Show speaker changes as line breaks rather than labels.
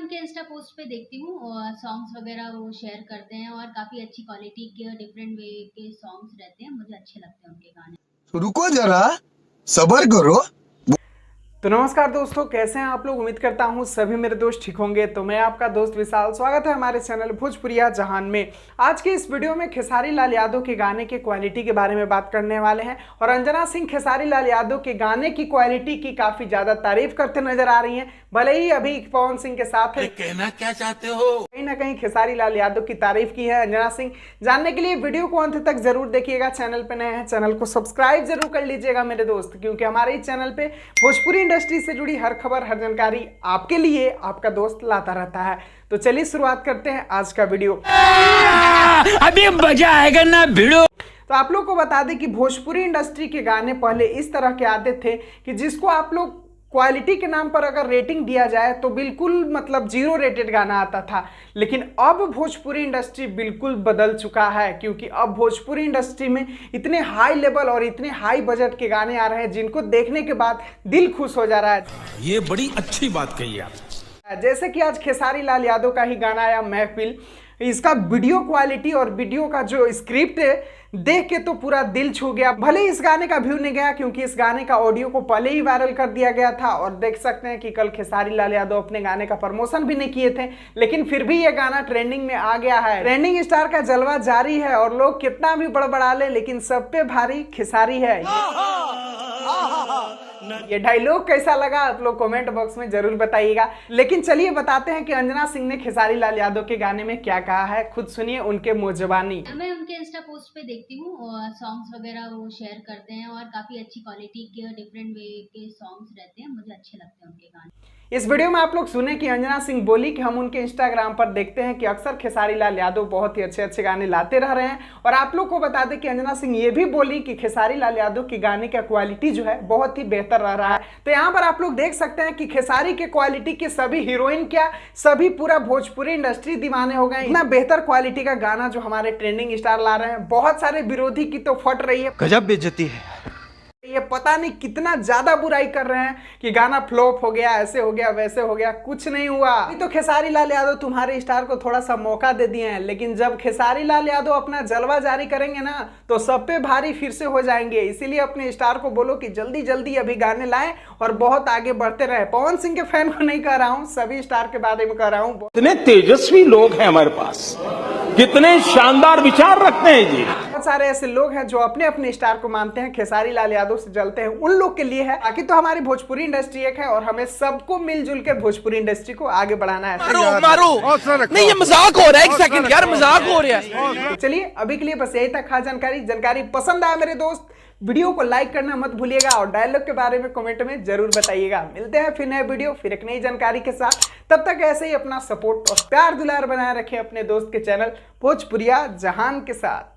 उनके Insta post पे देखती हूँ और सॉन्ग्स वगैरह वो शेयर करते हैं और काफ़ी अच्छी क्वालिटी के डिफरेंट वे के सॉन्ग्स रहते हैं, मुझे अच्छे लगते हैं उनके गाने।
रुको जरा, सबर करो।
तो नमस्कार दोस्तों, कैसे हैं आप लोग। उम्मीद करता हूं सभी मेरे दोस्त ठीक होंगे। तो मैं आपका दोस्त विशाल, स्वागत है हमारे चैनल भोजपुरिया जहान में। आज के इस वीडियो में खेसारी लाल यादव के गाने की क्वालिटी के बारे में बात करने वाले हैं और अंजना सिंह खेसारी लाल यादव के गाने की क्वालिटी की काफी ज्यादा तारीफ करते नजर आ रही हैं। भले ही अभी पवन सिंह के साथ
कहना क्या चाहते हो,
कहीं ना कहीं खेसारी लाल यादव की तारीफ की है अंजना सिंह। जानने के लिए वीडियो को अंत तक जरूर देखिएगा। चैनल पे नए हैं, चैनल को सब्सक्राइब जरूर कर लीजिएगा मेरे दोस्त, क्योंकि हमारे इस चैनल पे भोजपुरी इंडस्ट्री से जुड़ी हर खबर, हर जानकारी आपके लिए आपका दोस्त लाता रहता है। तो चलिए शुरुआत करते हैं आज का वीडियो।
अभी मजा आएगा ना भिड़ो।
तो आप लोग को बता दें कि भोजपुरी इंडस्ट्री के गाने पहले इस तरह के आते थे कि जिसको आप लोग क्वालिटी के नाम पर अगर रेटिंग दिया जाए तो बिल्कुल मतलब 0 रेटेड गाना आता था। लेकिन अब भोजपुरी इंडस्ट्री बिल्कुल बदल चुका है, क्योंकि अब भोजपुरी इंडस्ट्री में इतने हाई लेवल और इतने हाई बजट के गाने आ रहे हैं जिनको देखने के बाद दिल खुश हो जा रहा है।
ये बड़ी अच्छी बात कही आप।
जैसे कि आज खेसारी लाल यादव का ही गाना आया महफिल। इसका वीडियो क्वालिटी और वीडियो का जो स्क्रिप्ट है देख के तो पूरा दिल छू गया। भले इस गाने का व्यू नहीं गया, क्योंकि इस गाने का ऑडियो को पहले ही वायरल कर दिया गया था और देख सकते हैं कि कल खेसारी लाल यादव अपने गाने का प्रमोशन भी नहीं किए थे, लेकिन फिर भी ये गाना ट्रेंडिंग में आ गया है। ट्रेंडिंग स्टार का जलवा जारी है और लोग कितना भी बड़बड़ा ले, लेकिन सब पे भारी खेसारी है। ये डायलॉग कैसा लगा आप लोग कमेंट बॉक्स में जरूर बताइएगा। लेकिन चलिए बताते हैं कि अंजना सिंह ने खेसारी लाल यादव के गाने में क्या कहा है, खुद सुनिए उनके मुंह जुबानी।
मैं उनके इंस्टा पोस्ट पे देखती हूँ और सॉन्ग्स वगैरह वो शेयर करते हैं और काफ़ी अच्छी क्वालिटी के डिफरेंट वे के सॉन्ग्स रहते हैं, मुझे अच्छे लगते हैं उनके गाने।
इस वीडियो में आप लोग सुने कि अंजना सिंह बोली कि हम उनके इंस्टाग्राम पर देखते हैं कि अक्सर खेसारी लाल यादव बहुत ही अच्छे अच्छे गाने लाते रह रहे हैं। और आप लोग को बता दें कि अंजना सिंह ये भी बोली कि खेसारी लाल यादव के गाने का क्वालिटी जो है बहुत ही बेहतर रह रहा है। तो यहाँ पर आप लोग देख सकते हैं कि खेसारी के क्वालिटी के सभी हीरोइन क्या सभी पूरा भोजपुरी इंडस्ट्री दीवाने हो गए। इतना बेहतर क्वालिटी का गाना जो हमारे ट्रेंडिंग स्टार ला रहे हैं, बहुत सारे विरोधी की तो फट रही है,
गजब बेइज्जती है।
ये पता नहीं कितना ज्यादा बुराई कर रहे हैं कि गाना फ्लॉप हो गया, ऐसे हो गया, वैसे हो गया। कुछ नहीं हुआ। तो खेसारी लाल यादव तुम्हारे स्टार को थोड़ा सा मौका दे दिए हैं, लेकिन जब खेसारी लाल यादव अपना जलवा जारी करेंगे ना तो सब पे भारी फिर से हो जाएंगे। इसीलिए अपने स्टार को बोलो कि जल्दी जल्दी अभी गाने लाएं और बहुत आगे बढ़ते रहे। पवन सिंह के फैन को नहीं कह रहा हूँ, सभी स्टार के बारे में कह रहा हूँ।
कितने तेजस्वी लोग हैं हमारे पास, कितने शानदार विचार रखते हैं जी।
बहुत सारे ऐसे लोग हैं जो अपने अपने स्टार को मानते हैं, खेसारी लाल यादव से जलते हैं, उन लोग के लिए है। बाकी तो हमारी भोजपुरी इंडस्ट्री एक है और हमें सबको मिलजुल कर भोजपुरी इंडस्ट्री को आगे बढ़ाना है।
नहीं, ये मजाक हो रहा है। एक सेकंड यार, मजाक हो रहा है।
तो चलिए अभी के लिए बस यही तक। खास जानकारी पसंद आया मेरे दोस्त, वीडियो को लाइक करना मत भूलिएगा और डायलॉग के बारे में कमेंट में जरूर बताइएगा। मिलते हैं फिर नए वीडियो, फिर एक नई जानकारी के साथ। तब तक ऐसे ही अपना सपोर्ट और प्यार दुलार बनाए रखें अपने दोस्त के चैनल भोजपुरिया जहान के साथ।